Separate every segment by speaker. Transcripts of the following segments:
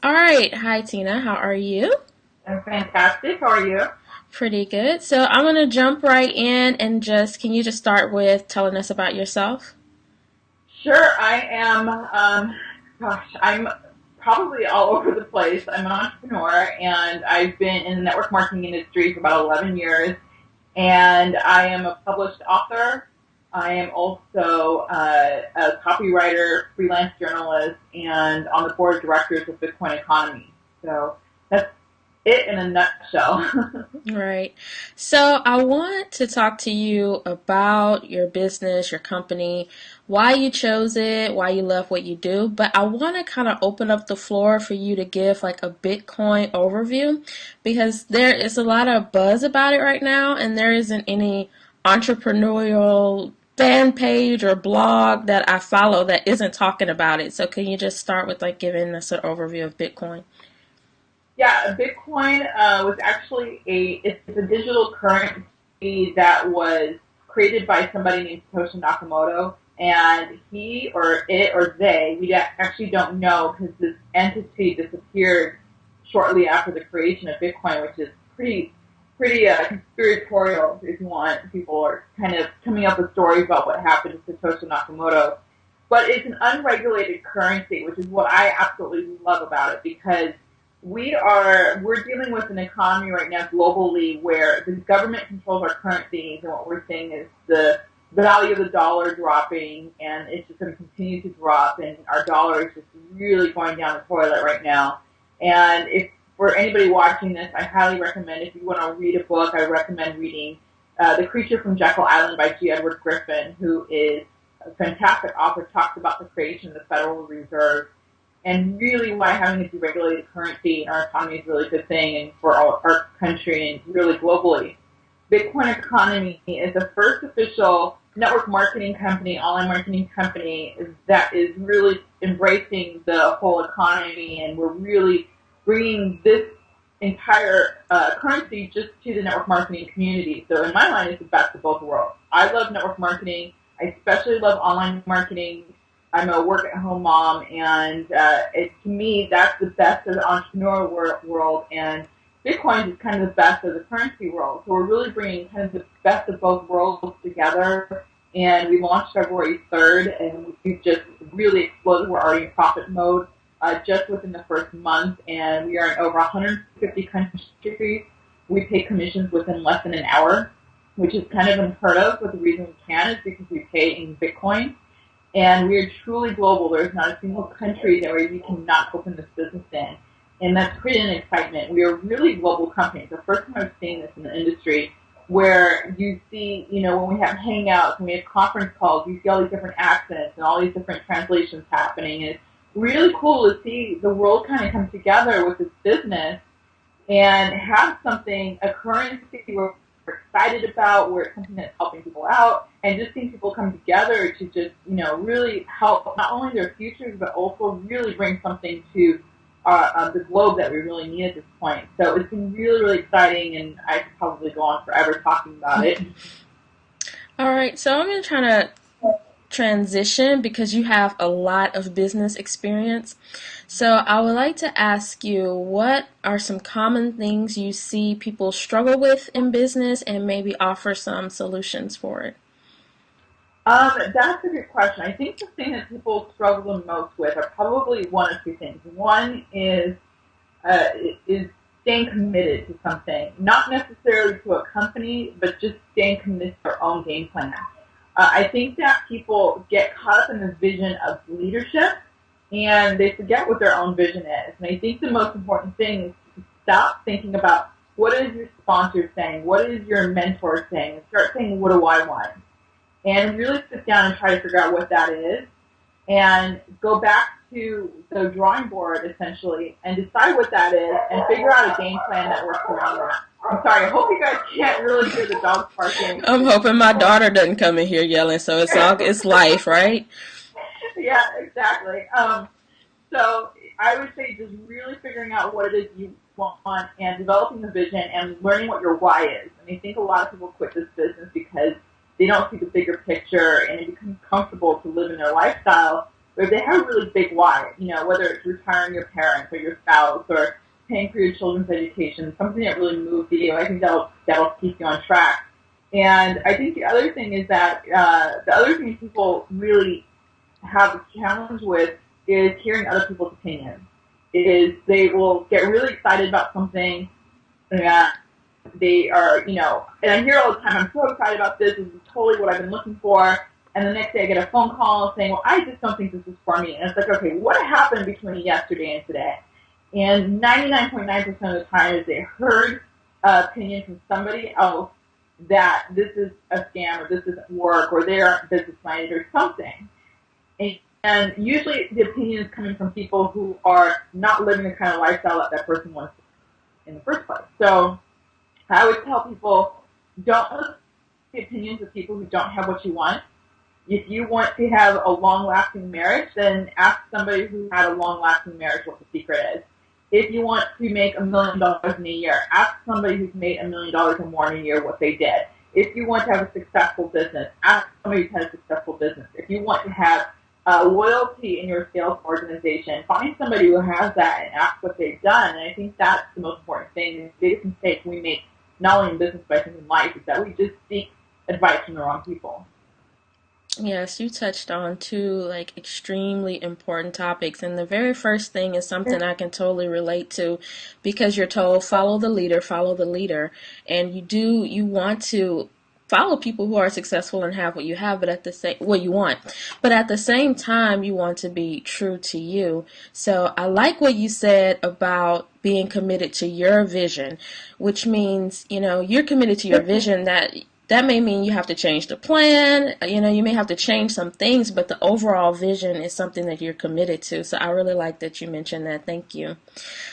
Speaker 1: All right. Hi, Tina. How are you?
Speaker 2: I'm fantastic. How are you?
Speaker 1: Pretty good. So I'm going to jump right in and can you just start with telling us about yourself?
Speaker 2: Sure, I am. I'm probably all over the place. I'm an entrepreneur, and I've been in the network marketing industry for about 11 years. And I am a published author. I am also a copywriter, freelance journalist, and on the board of directors of Bitcoin Economy. So that's it in a nutshell.
Speaker 1: Right. So I want to talk to you about your business, your company, why you chose it, why you love what you do. But I want to kind of open up the floor for you to give like a Bitcoin overview because there is a lot of buzz about it right now, and there isn't any entrepreneurial fan page or blog that I follow that isn't talking about it. So can you just start with like giving us an overview of Bitcoin?
Speaker 2: Yeah, Bitcoin was actually it's a digital currency that was created by somebody named Satoshi Nakamoto, and he or it or they, we actually don't know because this entity disappeared shortly after the creation of Bitcoin, which is pretty conspiratorial if you want. People are kind of coming up with stories about what happened to Satoshi Nakamoto. But it's an unregulated currency, which is what I absolutely love about it because we're dealing with an economy right now globally where the government controls our currencies, and what we're seeing is the value of the dollar dropping, and it's just going to continue to drop, and our dollar is just really going down the toilet right now. And if for anybody watching this, I highly recommend, if you want to read a book, I recommend reading The Creature from Jekyll Island by G. Edward Griffin, who is a fantastic author, talks about the creation of the Federal Reserve and really why having a deregulated currency in our economy is a really good thing and for our country and really globally. Bitcoin Economy is the first official network marketing company, online marketing company that is really embracing the whole economy, and we're really bringing this entire currency just to the network marketing community. So in my mind, it's the best of both worlds. I love network marketing. I especially love online marketing. I'm a work-at-home mom, and to me, that's the best of the entrepreneurial world, and Bitcoin is kind of the best of the currency world. So we're really bringing kind of the best of both worlds together, and we launched February 3rd, and we've just really exploded. We're already in profit mode just within the first month, and we are in over 150 countries. We pay commissions within less than an hour, which is kind of unheard of, but the reason we can is because we pay in Bitcoin. And we are truly global. There's not a single country that where you cannot open this business in. And that's creating an excitement. We are really a global company. It's the first time I've seen this in the industry where you see, when we have hangouts and we have conference calls, you see all these different accents and all these different translations happening. And it's really cool to see the world kind of come together with this business and have something, a currency where we're excited about, where it's something that's helping people out, and just seeing people come together to just, really help not only their futures, but also really bring something to the globe that we really need at this point. So it's been really, really exciting, and I could probably go on forever talking about it.
Speaker 1: All right. So I'm going to try to transition because you have a lot of business experience. So I would like to ask you, what are some common things you see people struggle with in business and maybe offer some solutions for it?
Speaker 2: That's a good question. I think the thing that people struggle the most with are probably one of two things. One uh, is staying committed to something, not necessarily to a company, but just staying committed to their own game plan. I think that people get caught up in the vision of leadership and they forget what their own vision is. And I think the most important thing is to stop thinking about what is your sponsor saying, what is your mentor saying, and start saying, what do I want? And really sit down and try to figure out what that is and go back to the drawing board essentially and decide what that is and figure out a game plan that works around that. I'm sorry, I hope you guys can't really hear the dogs barking.
Speaker 1: I'm hoping my daughter doesn't come in here yelling, so it's life, right?
Speaker 2: Yeah, exactly. So I would say just really figuring out what it is you want and developing the vision and learning what your why is. And I think a lot of people quit this business because they don't see the bigger picture and it becomes comfortable to live in their lifestyle. But if they have a really big why, whether it's retiring your parents or your spouse or paying for your children's education, something that really moves you, I think that'll keep you on track. And I think the other thing is that the other thing people really have a challenge with is hearing other people's opinions. Is they will get really excited about something, and they are, and I hear all the time, I'm so excited about this is totally what I've been looking for. And the next day I get a phone call saying, well, I just don't think this is for me. And it's like, okay, what happened between yesterday and today? And 99.9% of the time is they heard opinion from somebody else that this is a scam or this isn't work or they're business minded or something. And usually the opinion is coming from people who are not living the kind of lifestyle that that person wants in the first place. So I would tell people, don't listen to the opinions of people who don't have what you want. If you want to have a long-lasting marriage, then ask somebody who had a long-lasting marriage what the secret is. If you want to make $1 million in a year, ask somebody who's made $1 million or more in a year what they did. If you want to have a successful business, ask somebody who's had a successful business. If you want to have loyalty in your sales organization, find somebody who has that and ask what they've done. And I think that's the most important thing. The biggest mistake we make, not only in business but I think in life, is that we just seek advice from the wrong people.
Speaker 1: Yes, you touched on two like extremely important topics, and the very first thing is something I can totally relate to because you're told follow the leader, and you want to follow people who are successful and have what you have, but at the same what you want, but at the same time you want to be true to you. So I like what you said about being committed to your vision, which means you're committed to your vision that may mean you have to change the plan. You may have to change some things, but the overall vision is something that you're committed to. So I really like that you mentioned that. Thank you.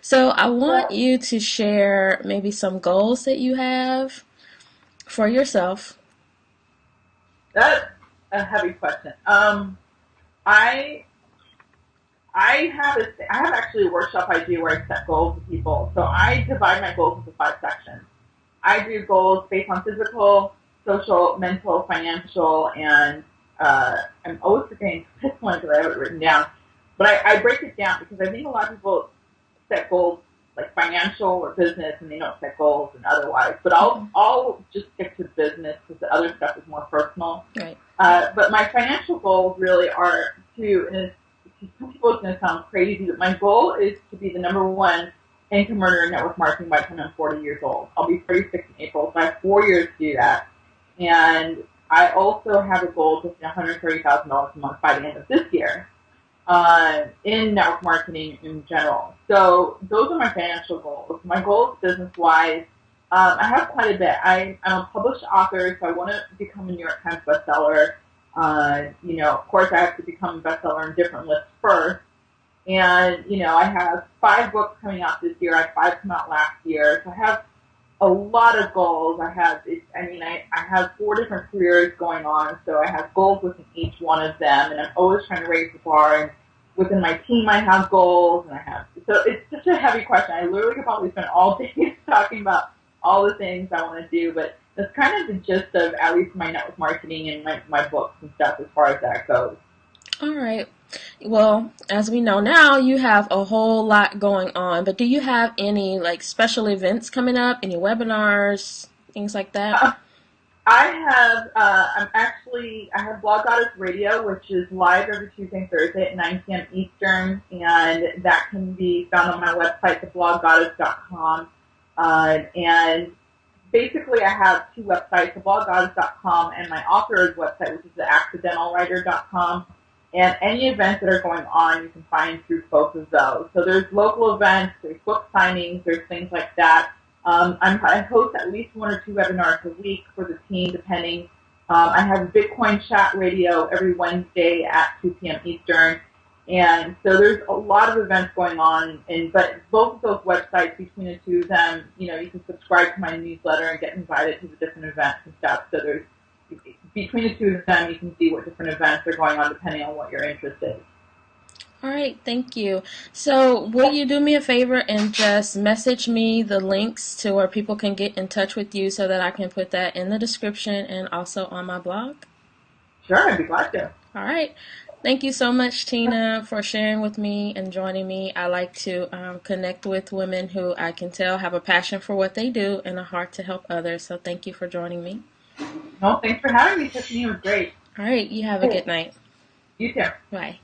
Speaker 1: So I want you to share maybe some goals that you have for yourself.
Speaker 2: That's a heavy question. I I have actually a workshop I do where I set goals with people. So I divide my goals into 5 sections. I do goals based on physical, social, mental, financial, and I'm always forgetting this one because I have it written down. But I break it down because I think a lot of people set goals like financial or business, and they don't set goals and otherwise. But I'll just stick to business because the other stuff is more personal.
Speaker 1: Right.
Speaker 2: But my financial goals really are to, and some people it's going to sound crazy, but my goal is to be the #1 income earner in network marketing by the time I'm 40 years old. I'll be 36 in April, so I have 4 years to do that. And I also have a goal to hit $130,000 a month by the end of this year in network marketing in general. So those are my financial goals. My goals business-wise, I have quite a bit. I'm a published author, so I want to become a New York Times bestseller. Of course, I have to become a bestseller in different lists first. And, I have 5 books coming out this year. I had 5 come out last year. So I have a lot of goals. I have 4 different careers going on. So I have goals within each one of them. And I'm always trying to raise the bar. And within my team, I have goals. So it's just a heavy question. I literally could probably spend all day talking about all the things I want to do. But that's kind of the gist of at least my network marketing and my books and stuff as far as that goes.
Speaker 1: All right. Well, as we know now, you have a whole lot going on, but do you have any like special events coming up, any webinars, things like that?
Speaker 2: I have Blog Goddess Radio, which is live every Tuesday and Thursday at 9 p.m. Eastern, and that can be found on my website, thebloggoddess.com. And basically I have 2 websites, thebloggoddess.com and my author's website, which is theaccidentalwriter.com. And any events that are going on, you can find through both of those. So there's local events, there's book signings, there's things like that. I host at least 1 or 2 webinars a week for the team, depending. I have Bitcoin Chat Radio every Wednesday at 2 p.m. Eastern. And so there's a lot of events going on. But both of those websites, between the 2 of them, you can subscribe to my newsletter and get invited to the different events and stuff. So there's between the 2 of them, you can see what different events are going on depending on what you're interested in.
Speaker 1: All right, thank you. So will you do me a favor and just message me the links to where people can get in touch with you so that I can put that in the description and also on my blog?
Speaker 2: Sure, I'd be glad to.
Speaker 1: All right. Thank you so much, Tina, for sharing with me and joining me. I like to connect with women who I can tell have a passion for what they do and a heart to help others. So thank you for joining me.
Speaker 2: No, thanks for having me, Tiffany. It was great.
Speaker 1: All right, you have a good night.
Speaker 2: You too.
Speaker 1: Bye.